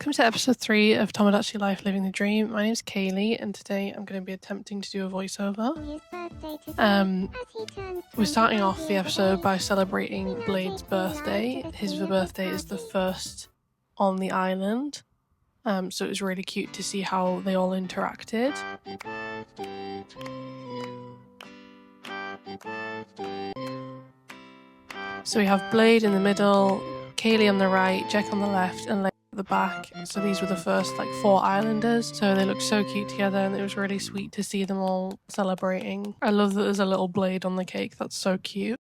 Welcome to episode 3 of Tomodachi Life Living the Dream. My name's Kaylee, and today I'm going to be attempting to do a voiceover. We're starting off the episode by celebrating Blade's birthday. His birthday is the first on the island, so it was really cute to see how they all interacted. So we have Blade in the middle, Kaylee on the right, Jack on the left, and Lane at the back. So these were the first 4 islanders. So they looked so cute together, and it was really sweet to see them all celebrating. I love that there's a little blade on the cake. That's so cute.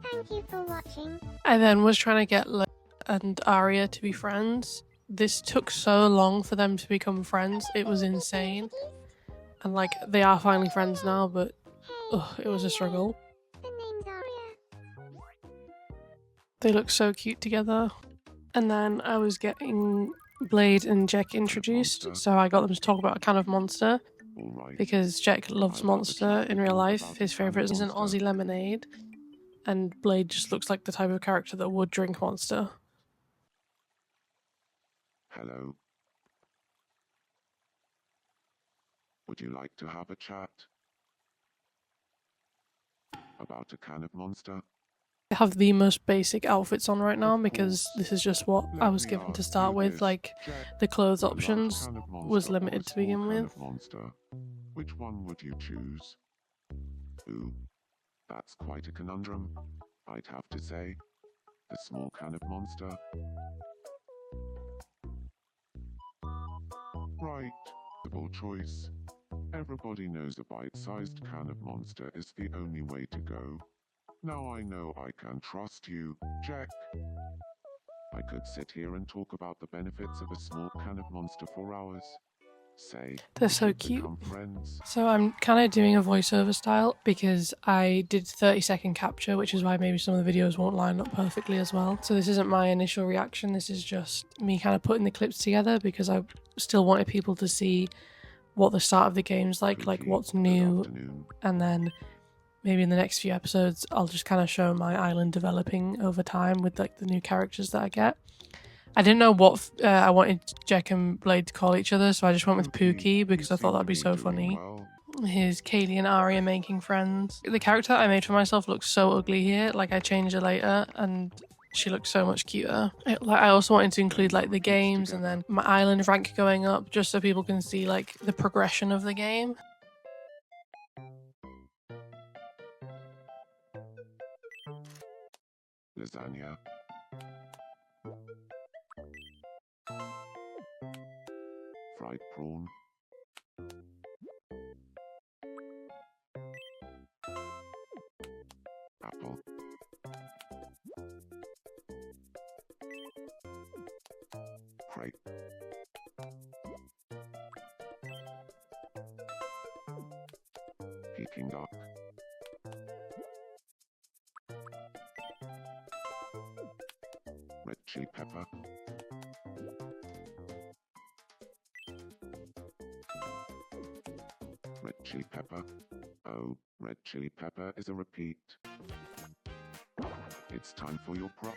Thank you for watching. I then was trying to get Lane and Arya to be friends. This took so long for them to become friends. It was insane. And they are finally friends now, but it was a struggle. The name's Arya. They look so cute together. And then I was getting Blade and Jack introduced, so I got them to talk about a can of Monster, because Jack loves Monster in real life. His favourite is an Aussie lemonade, and Blade just looks like the type of character that would drink Monster. Hello. Would you like to have a chat about a can of Monster? I have the most basic outfits on right now because this is just what I was given to start with. The clothes options was limited to begin with. Which one would you choose? Ooh, that's quite a conundrum. I'd have to say, the small can of Monster. Right, simple choice. Everybody knows a bite-sized can of Monster is the only way to go. Now I know I can trust you, Jack. I could sit here and talk about the benefits of a small can of Monster for hours. Say, they're so cute. Friends. So I'm kind of doing a voiceover style because I did 30-second capture, which is why maybe some of the videos won't line up perfectly as well. So this isn't my initial reaction, this is just me kind of putting the clips together because I still wanted people to see what the start of the game's like what's new, and then maybe in the next few episodes I'll just kind of show my island developing over time with the new characters that I get. I didn't know what I wanted Jack and Blade to call each other, so I just went with Pookie because I thought that'd be so funny. Here's Kaylee and Arya making friends. The character I made for myself looks so ugly here, I changed her later and she looks so much cuter. I also wanted to include the games and then my island rank going up just so people can see the progression of the game. Lasagna. Fried prawn. Apple. Crepe. Peking duck. Red chili pepper. Red chili pepper. Oh, red chili pepper is a repeat. It's time for your prop.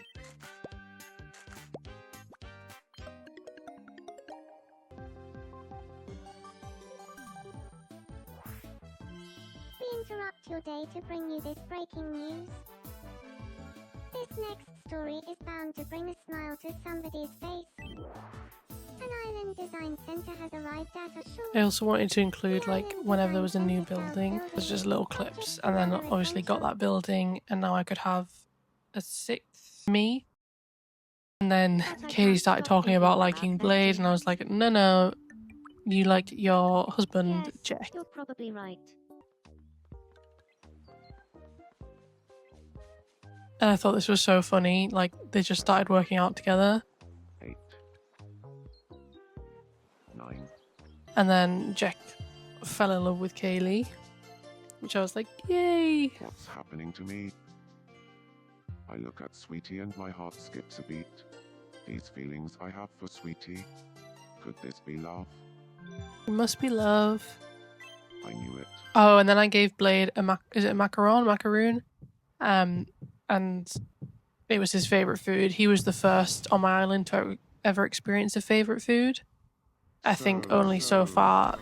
We interrupt your day to bring you this breaking news. This next story is bound to bring a smile to somebody's face. An island design center has arrived at a shore. I also wanted to include whenever there was a new building, there's just little clips, and then obviously got that building, and now I could have a 6th me. And then Katie started talking about liking Blade, and I was like, no, you like your husband, Yes, Jack. you're probably right. And I thought this was so funny, they just started working out together. 8. 9. And then Jack fell in love with Kaylee, which I was like, yay! What's happening to me? I look at Sweetie and my heart skips a beat. These feelings I have for Sweetie. Could this be love? It must be love. I knew it. Oh, and then I gave Blade a macaroon. And it was his favourite food. He was the first on my island to ever experienced a favorite food. I think only so far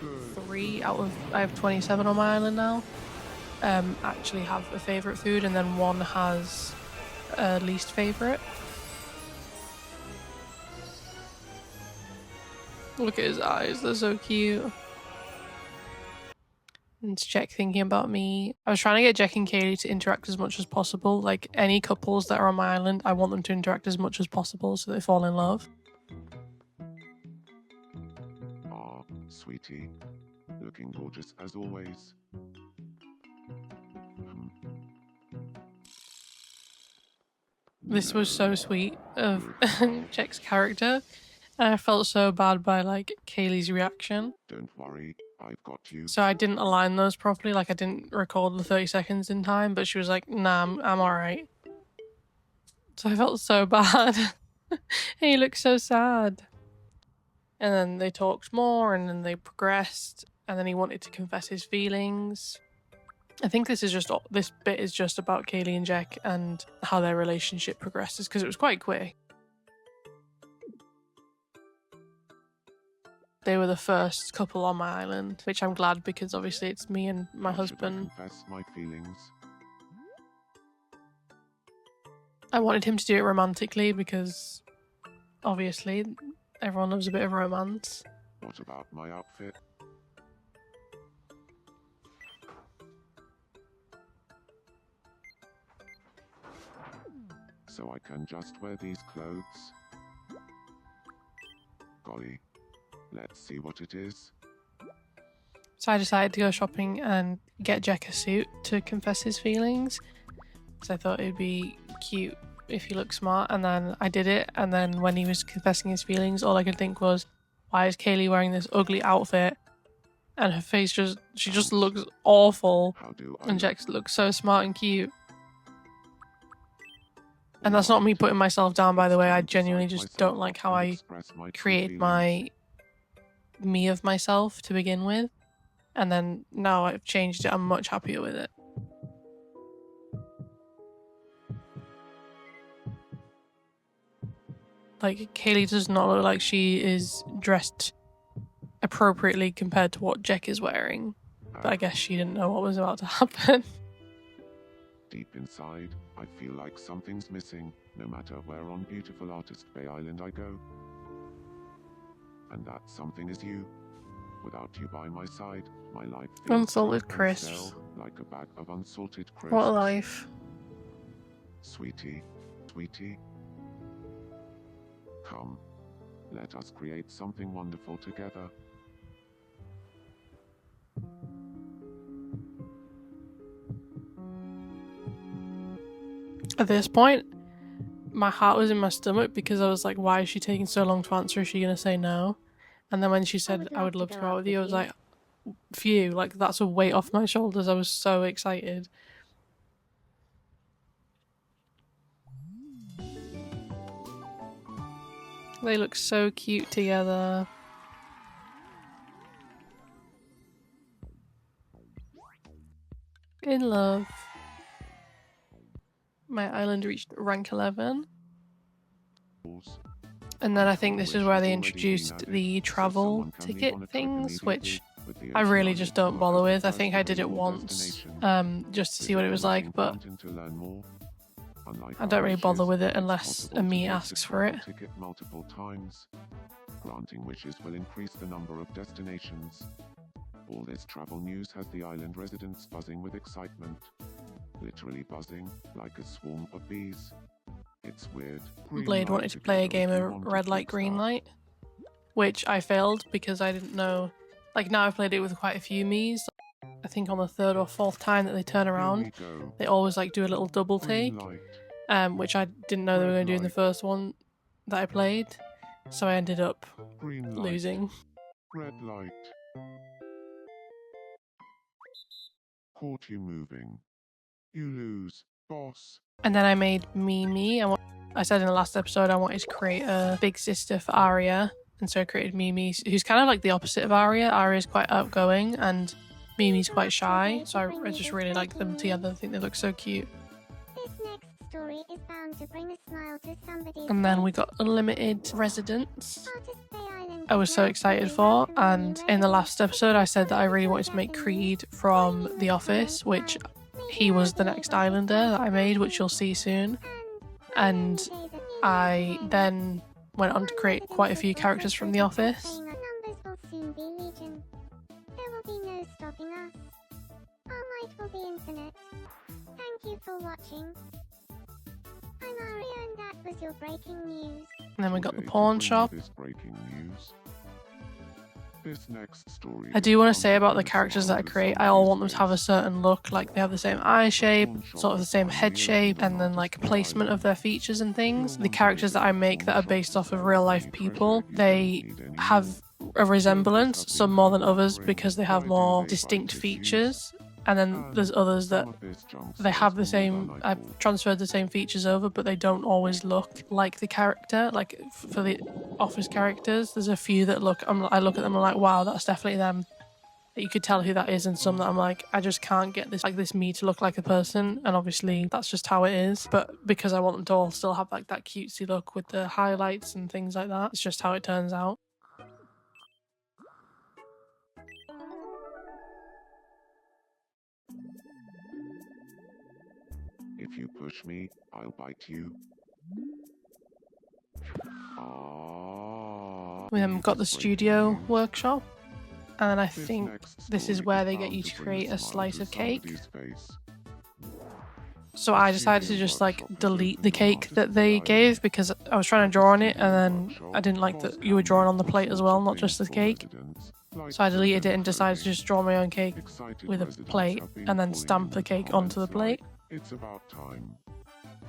3 out of I have 27 on my island now actually have a favorite food, and then 1 has a least favorite. Look at his eyes, they're so cute. And it's Jack thinking about me. I was trying to get Jack and Kaylee to interact as much as possible. Like, any couples that are on my island, I want them to interact as much as possible so they fall in love. Ah, sweetie. Looking gorgeous as always. This was so sweet of Jack's character. And I felt so bad by, like, Kaylee's reaction. Don't worry, I've got you. So I didn't align those properly. Like, I didn't record the 30 seconds in time, but she was like, nah, I'm alright. So I felt so bad. And he looked so sad. And then they talked more, and then they progressed, and then he wanted to confess his feelings. I think this bit is just about Kaylee and Jack and how their relationship progresses, because it was quite quick. They were the first couple on my island, which I'm glad, because obviously it's me and my husband. Confess my feelings. I wanted him to do it romantically because obviously everyone loves a bit of romance. What about my outfit? So I can just wear these clothes? Golly. Let's see what it is. So I decided to go shopping and get Jack a suit to confess his feelings, because I thought it'd be cute if he looked smart. And then I did it, and then when he was confessing his feelings, all I could think was, why is Kaylee wearing this ugly outfit? And her face she just looks awful. And Jack looks so smart and cute. And that's not me putting myself down, by the way. I genuinely just don't like how I create my me of myself to begin with, and then now I've changed it. I'm much happier with it. Like, Kaylee does not look like she is dressed appropriately compared to what Jack is wearing, but I guess she didn't know what was about to happen. Deep inside, I feel like something's missing, no matter where on beautiful Artist Bay Island I go. And that something is you. Without you by my side, my life feels Unsalted flat and crisps. stale, like a bag of unsalted crisps. What a life. Sweetie, sweetie. Come, let us create something wonderful together. At this point, my heart was in my stomach, because I was like, why is she taking so long to answer? Is she going to say no? And then when she said, I would love to go out with you, I was like, phew, like, that's a weight off my shoulders. I was so excited. They look so cute together. In love. My island reached rank 11. And then I think this is where they introduced the travel ticket things, which I really just don't bother with. I think I did it once, just to see what it was like, but I don't really bother with it unless me asks for it. Multiple times. Granting wishes will increase the number of destinations. All this travel news has the island residents buzzing with excitement. Literally buzzing, like a swarm of bees. It's weird. Blade wanted to play a game of red light, green light, which I failed because I didn't know. Like, now I've played it with quite a few Miis. I think on the 3rd or 4th time that they turn around, they always like do a little double take, which I didn't know they were going to do in the first one that I played. So I ended up losing. Red light. Caught you moving. You lose, boss. And then I made Mimi. I said in the last episode I wanted to create a big sister for Arya, and so I created Mimi, who's kind of like the opposite of Arya. Arya's quite outgoing and Mimi's quite shy, so I just really like them together. I think they look so cute. This next story is bound to bring a smile to somebody's And then face. we got unlimited residence. Artist Bay Island I was is so now excited fully for, welcome when and you in the register. last episode I said that I really wanted to make Creed from The Office, which he was the next islander that I made, which you'll see soon. And I then went on to create quite a few characters from The Office. Numbers will soon be legion. There will be no stopping us. Our might will be infinite. Thank you for watching. I'm Aria and that was your breaking news. And then we got the Today to pawn bring you shop. this breaking news. This next story I is do want bound to say about the bring a characters that smile I to create, I all want them somebody's to have a face. certain look, like they have the same eye shape, sort of the same head shape, and then like placement of their features and things. The characters that I make that are based off of real life people, they have a resemblance, some more than others because they have more distinct features. And then there's others that they have the same, I've transferred the same features over, but they don't always look like the character. Like for the Office characters, there's a few that look, I look at them and I'm like, wow, that's definitely them. That you could tell who that is, and some that I'm like, I just can't get this, like this me to look like a person. And obviously that's just how it is. But because I want them to all still have like that cutesy look with the highlights and things like that, it's just how it turns out. If you push me, I'll bite you. We then got the studio workshop, and I think this is where they get you to create a slice of cake. So I decided to just like delete the cake that they gave because I was trying to draw on it, and then I didn't like that you were drawing on the plate as well, not just the cake. So I deleted it and decided to just draw my own cake with a plate and then stamp the cake onto the plate. It's about time.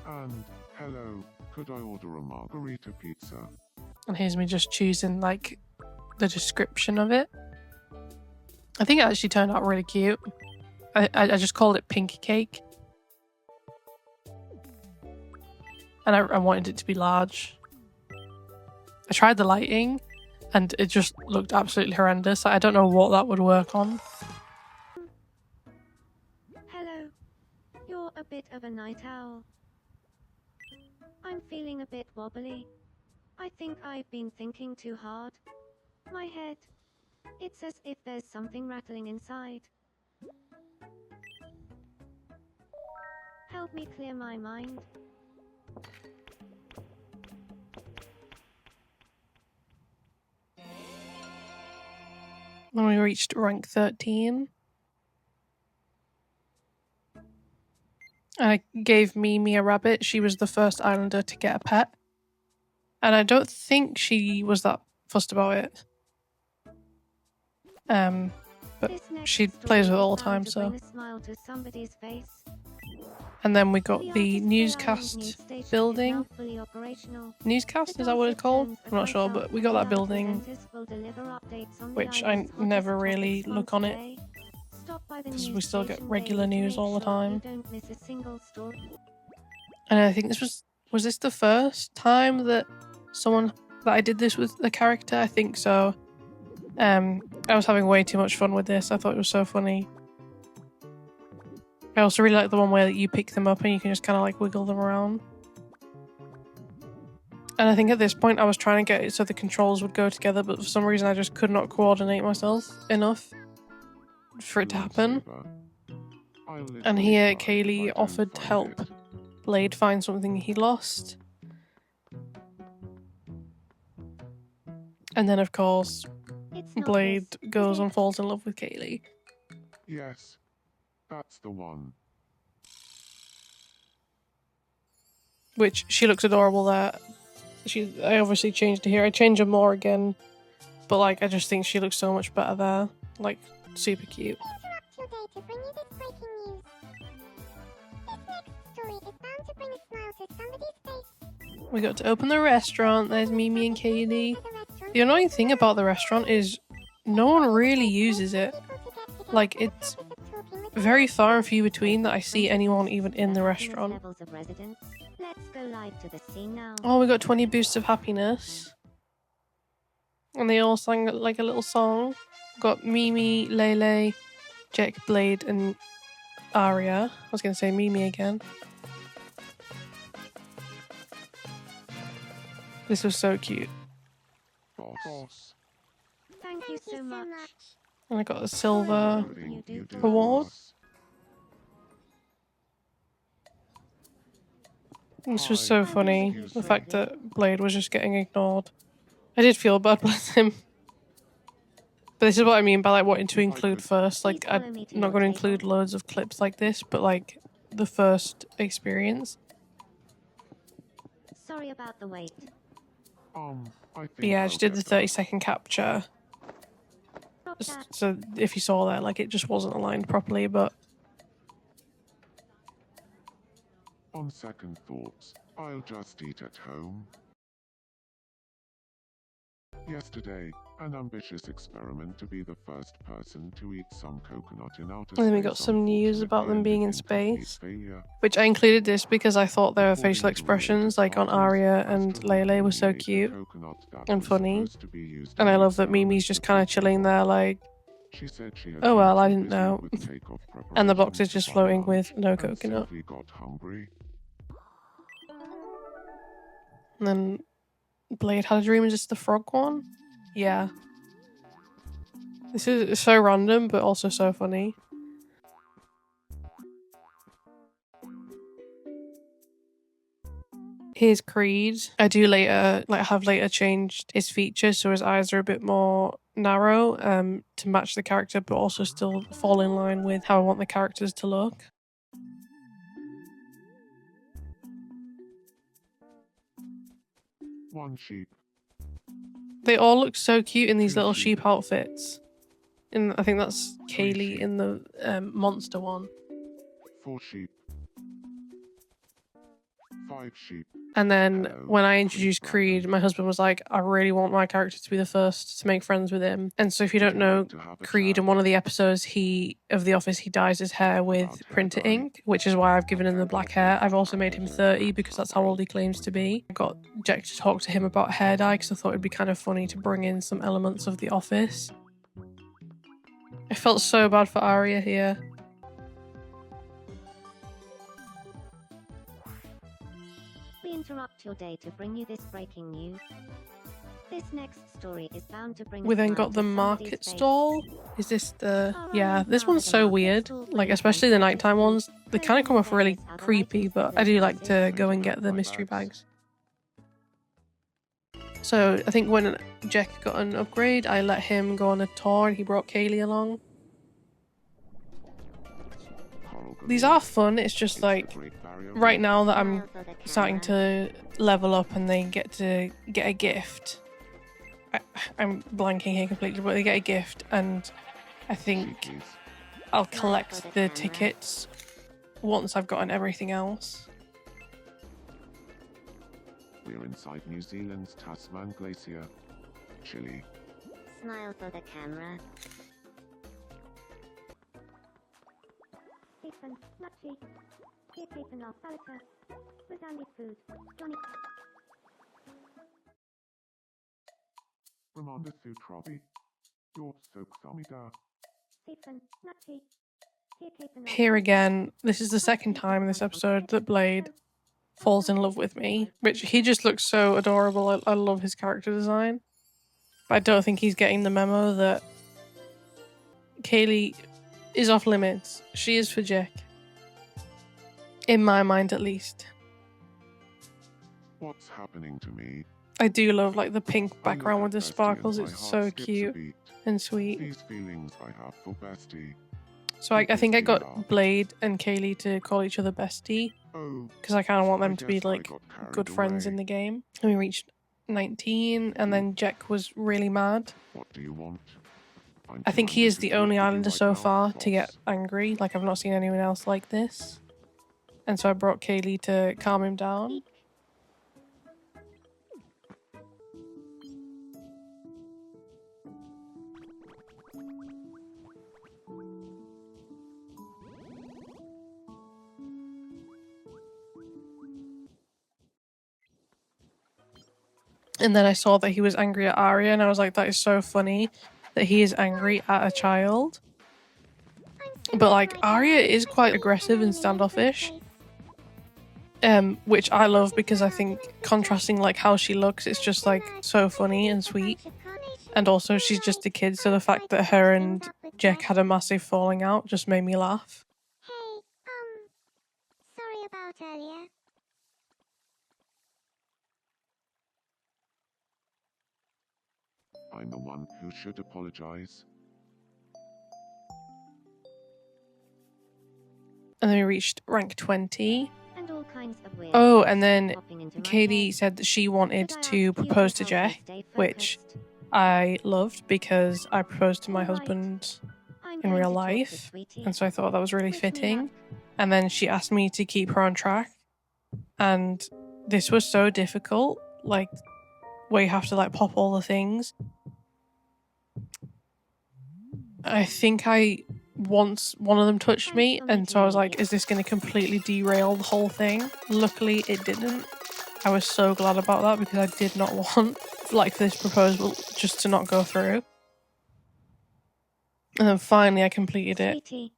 And hello, could I order a margarita pizza? And here's me just choosing like the description of it. I think it actually turned out really cute. I just called it pink cake. And I wanted it to be large. I tried the lighting and it just looked absolutely horrendous. I don't know what that would work on. Hello. You're a bit of a night owl. I'm feeling a bit wobbly. I think I've been thinking too hard. My head. It's as if there's something rattling inside. Help me clear my mind. When we reached rank 13. And I gave Mimi a rabbit. She was the first islander to get a pet. And I don't think she was that fussed about it. But This next she story plays with it is all the time, bound to so. bring a smile to somebody's face. And then we got The the Artist Bay Island newscast news station is building. now fully operational. Newscast, The is that what it's dulcet called? tones of I'm not sure, myself but we and got the that other building, presenters will deliver updates on the which I island's never hottest really topics look from on it. today. Stop by the 'Cause we news still get station regular daily to news make all the sure time. You don't miss a single story. And I think was this the first time that I did this with a character? I think so. I was having way too much fun with this. I thought it was so funny. I also really like the one where you pick them up and you can just kind of like wiggle them around. And I think at this point I was trying to get it so the controls would go together, but for some reason I just could not coordinate myself enough for it to happen. And here Kaylee offered to help Blade find something he lost. And then of course It's not Blade this, is goes it? and falls in love with Kaylee. Yes, that's the one. Which she looks adorable there. I obviously changed her here. I changed her more again. But like I just think she looks so much better there. Like super cute. Interrupt your day to bring you this breaking news. This next story is bound to bring a smile to somebody's face. We got to open the restaurant. There's Mimi and Kaylee. The restaurant The annoying thing about the restaurant is no one really uses it. Like, it's very far and few between that I see anyone even in the restaurant. Levels of residence. Let's go live to the scene now. Oh, we got 20 boosts of happiness. And they all sang like a little song. Got Mimi, Lele, Jack, Blade, and Aria. I was going to say Mimi again. This was so cute. Boss. Thank you so much. And I got a silver You do for reward. us. This was so funny. The fact that Blade was just getting ignored. I did feel bad with him. But this is what I mean by like wanting to include first. Like I'm not going to include loads of clips like this, but like the first experience. Sorry about the wait. I think But yeah, I I'll just did the get that. 30-second capture. Drop that. So if you saw that, like it just wasn't aligned properly, but On second thoughts, I'll just eat at home. Yesterday, an ambitious experiment to be the first person to eat some coconut in outer space. And then we got some news about them being in unfortunately space. ended in complete failure. which I included this because I thought their According facial to expressions, related like on parties, Arya and astronaut Lele, were so Mimi ate a cute. coconut that and was funny. supposed to be used And in I the love that Mimi's experiment just kind of before chilling there, like, She said she had oh been well, I too didn't busy know. with takeoff And the box preparations is to just buy floating lunch with no and coconut. simply got hungry. And then Blade had a dream. Is this the frog one? Yeah. This is so random, but also so funny. Here's Creed. I do have later changed his features so his eyes are a bit more narrow to match the character, but also still fall in line with how I want the characters to look. One sheep. They all look so cute in these little sheep outfits. And I think that's Kaylee in the monster one. 4 sheep. 5 sheep. And then Hello, when I Chris introduced Bracken. Creed, my husband was like, I really want my character to be the first to make friends with him. And so if you don't Would you know like to have a Creed, chat? in one of the episodes of The Office, he dyes his hair with About hair printer dye? ink, which is why I've given him the black hair. I've also made him 30 because that's how old he claims to be. I got Jack to talk to him about hair dye because I thought it'd be kind of funny to bring in some elements of The Office. I felt so bad for Arya here. We interrupt your day to bring you this breaking news. This next story is bound to bring a We then smile got to the somebody's market face. stall. Is this the... Yeah, this Now one's that the so market weird. stall Like, brings especially the some nighttime ones. They kind of come off really various other creepy, items but for I do those like to users. go and get the mystery bags. So I think when Jack got an upgrade, I let him go on a tour and he brought Kaylee along. These are fun, it's just like, right now that I'm starting to level up and they get to get a gift. I'm blanking here completely, but they get a gift and I think I'll collect the tickets once I've gotten everything else. We're inside New Zealand's Tasman Glacier. Chilly. Smile for the camera. Ethan, Nutty, here Ethan our Falca, with Andy Food, Johnny. Ramanda Sutrabi. You're so Xamida. Ethan, Nutty, here Ethan our Here Falca. again, this is the second time in this episode that Blade falls in love with me, which he just looks so adorable. I love his character design. But I don't think he's getting the memo that Kaylee is off limits. She is for Jack. In my mind, at least. What's happening to me? I do love like the pink I look background with at the Bestie sparkles. and my It's heart so skips a cute beat. and sweet. These feelings I have for Bestie. So I think I Because we are- got Blade and Kaylee to call each other bestie Oh, because I kind of want I them to be guess I like got carried good friends away. in the game. And we reached 19 and then Jack was really mad. What do you want? I'm I think too he angry is to the talk only with you islander right so now, far to get boss. angry. Like I've not seen anyone else like this. And so I brought Kaylee to calm him down. And then I saw that he was angry at Arya and I was like, that is so funny that he is angry at a child. But like Arya is quite aggressive and standoffish. which I love because I think contrasting like how she looks, it's just like so funny and sweet. And also she's just a kid, so the fact that her and Jack had a massive falling out just made me laugh. Hey, sorry about earlier. I'm the one who should apologize. And then we reached rank 20. And all kinds of weird Oh, thoughts and then popping into my Katie head. said that she wanted Could I to ask you propose to help me Jack, stay which focused? I loved because I proposed to my Alright. husband I'm in going real to talk to life, Sweetie. and so I thought that was really Wish me fitting. luck. And then she asked me to keep her on track, and this was so difficult, like where you have to like pop all the things. I think once one of them touched me, and so I was like, is this going to completely derail the whole thing? Luckily it didn't. I was so glad about that because I did not want like for this proposal just to not go through. And then finally I completed it, Sweetie,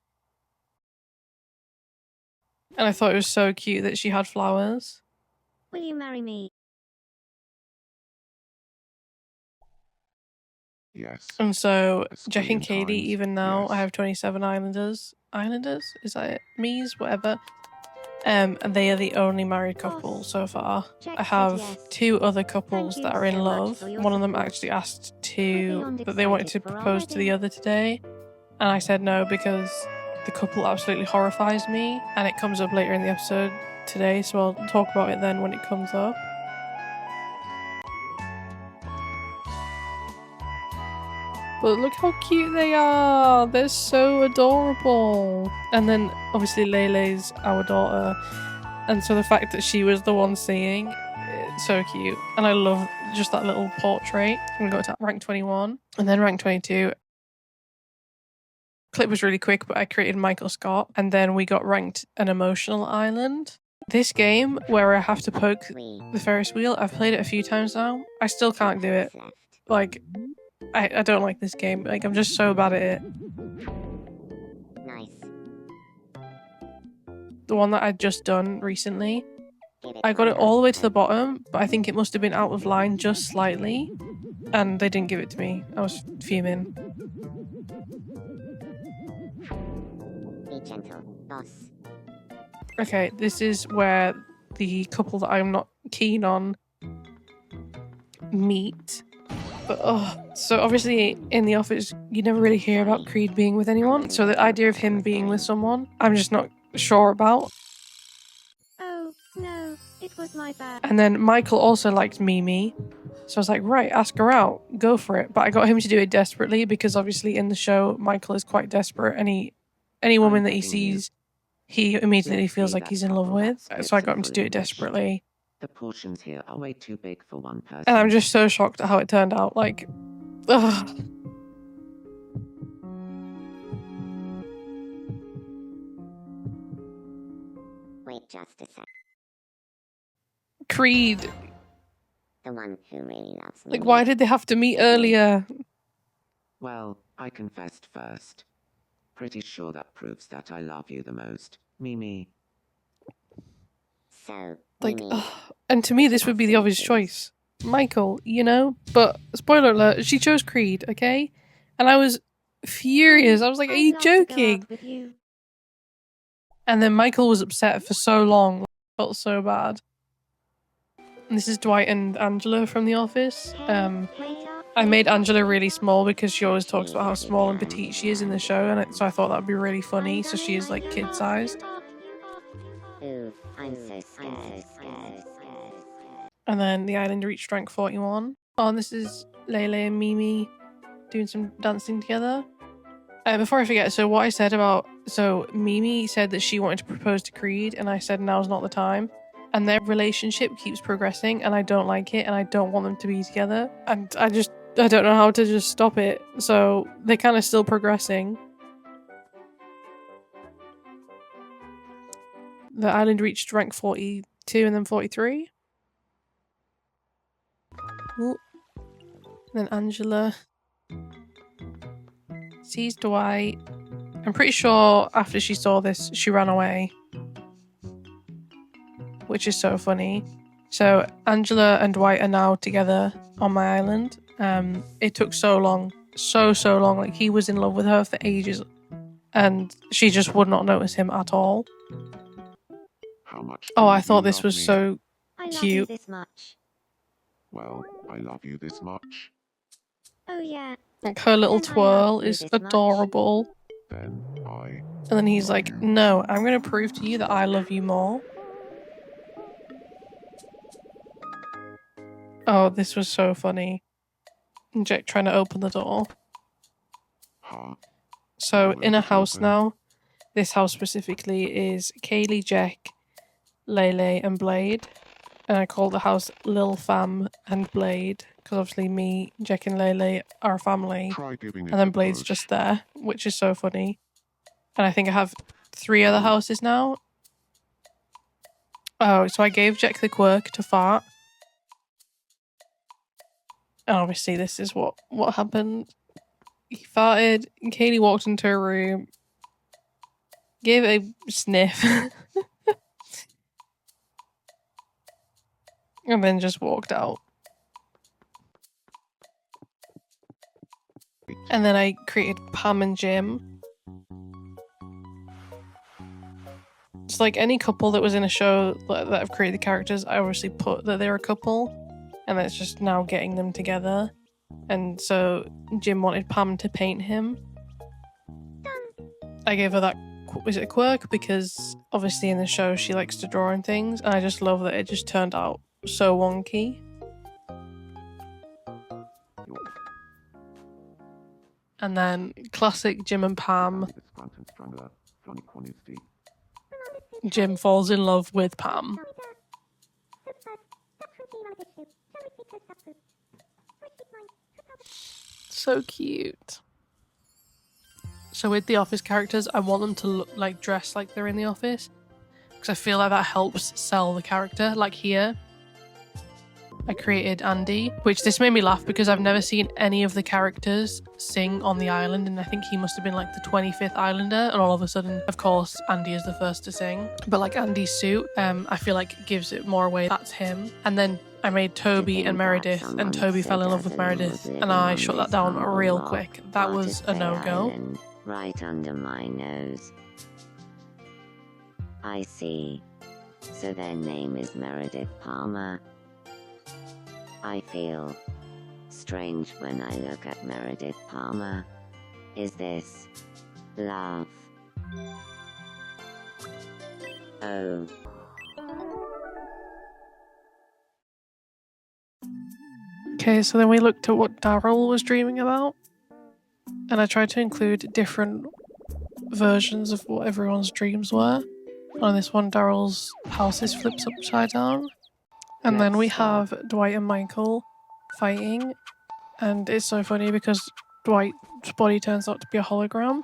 and I thought it was so cute that she had flowers. will you marry me? Yes. And so A Jack and squillion Katie, times, even now yes. I have 27 islanders. Islanders? Is that it? Me's? Whatever. And they are the only married couple so far. Jack I said have yes. 2 other couples Thank that you are in so much love. for your One of them support. actually asked We're beyond that they wanted to excited for our propose to the wedding. other today, and I said no because the couple absolutely horrifies me, and it comes up later in the episode today, so I'll talk about it then when it comes up. But look how cute they are! They're so adorable! And then obviously Lele's our daughter, and so the fact that she was the one singing, it's so cute. And I love just that little portrait. I'm gonna go to rank 21, and then rank 22. Clip was really quick, but I created Michael Scott, and then we got ranked an emotional island. This game where I have to poke the Ferris wheel, I've played it a few times now. I still can't do it. Like, I don't like this game. Like, I'm just so bad at it. Nice. The one that I'd just done recently, I got it all the way to the bottom, but I think it must have been out of line just slightly, and they didn't give it to me. I was fuming. Be gentle, boss. Okay, this is where the couple that I'm not keen on meet. But so obviously in the office you never really hear about Creed being with anyone, so the idea of him being with someone I'm just not sure about. Oh, no, it was my bad. And then Michael also liked Mimi, so I was like, right, ask her out, go for it. But I got him to do it desperately because obviously in the show Michael is quite desperate, and any woman that he sees he immediately feels like he's in love with, so I got him to do it desperately. The portions here are way too big for one person. And I'm just so shocked at how it turned out. Like, ugh. Wait just a sec. Creed. The one who really loves me. Like, why did they have to meet earlier? Well, I confessed first. Pretty sure that proves that I love you the most, Mimi. So, Like, Mimi, ugh. And to me, this would be the obvious choice. Michael, you know? But, spoiler alert, she chose Creed, okay? And I was furious. I was like, are you I'd love to go out joking? with you. And then Michael was upset for so long. I felt so bad. And this is Dwight and Angela from The Office. I made Angela really small because she always talks about how small and petite she is in the show, and so I thought that would be really funny. So she is like kid-sized. Ooh, I'm so scared. And then the island reached rank 41. Oh, and this is Lele and Mimi doing some dancing together. Before I forget, so what I said about... So Mimi said that she wanted to propose to Creed, and I said now's not the time. And their relationship keeps progressing, and I don't like it, and I don't want them to be together. And I don't know how to just stop it. So they're kind of still progressing. The island reached rank 42 and then 43. Ooh. Then Angela sees Dwight. I'm pretty sure after she saw this, she ran away. which is so funny. So Angela and Dwight are now together on my island. It took so long, so long. Like, he was in love with her for ages, and she just would not notice him at all. How much Oh, do I you thought this love was me? so I love you cute. this much. Well, I love you this much. Oh yeah. Like, her little Then I love twirl you is this much. adorable. Then I. And then he's love like, you. no, I'm going to prove to you that I love you more. Oh, this was so funny. Jack trying to open the door. Huh? So, Will in a it house open? now. This house specifically is Kaylee, Jack, Lele, and Blade. And I call the house Lil Fam and Blade, because obviously me, Jack, and Lele are a family. Try giving it And then a Blade's push. just there, which is so funny. And I think I have 3 other houses now. Oh, so I gave Jack the quirk to fart. And obviously this is what happened. He farted, and Kaylee walked into her room, gave it a sniff, and then just walked out. And then I created Pam and Jim. It's like any couple that was in a show that have created the characters, I obviously put that they're a couple, and it's just now getting them together. And so Jim wanted Pam to paint him. I gave her that, was it a quirk? Because obviously in the show she likes to draw and things, and I just love that it just turned out so wonky. And then classic Jim and Pam. Jim falls in love with Pam. So cute. So with the office characters, I want them to look like dress like they're in the office, because I feel like that helps sell the character. Like here, I created Andy, which this made me laugh because I've never seen any of the characters sing on the island, and I think he must have been like the 25th islander, and all of a sudden, of course, Andy is the first to sing. But like Andy's suit, I feel like gives it more away. That's him. And then I made Toby and Meredith, and Toby fell in love with Meredith, and I shut that down real quick. That was a no-go. Right under my nose. I see. So their name is Meredith Palmer. I feel strange when I look at Meredith Palmer. Is this love? Oh. Okay, so then we looked at what Daryl was dreaming about, and I tried to include different versions of what everyone's dreams were. On this one, Daryl's house is flipped upside down. And then we have Dwight and Michael fighting, and it's so funny because Dwight's body turns out to be a hologram,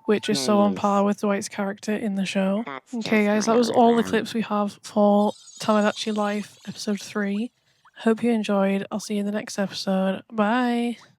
which is so on par with Dwight's character in the show. Okay guys, that was all the clips we have for Tomodachi Life episode 3. Hope you enjoyed. I'll see you in the next episode. Bye!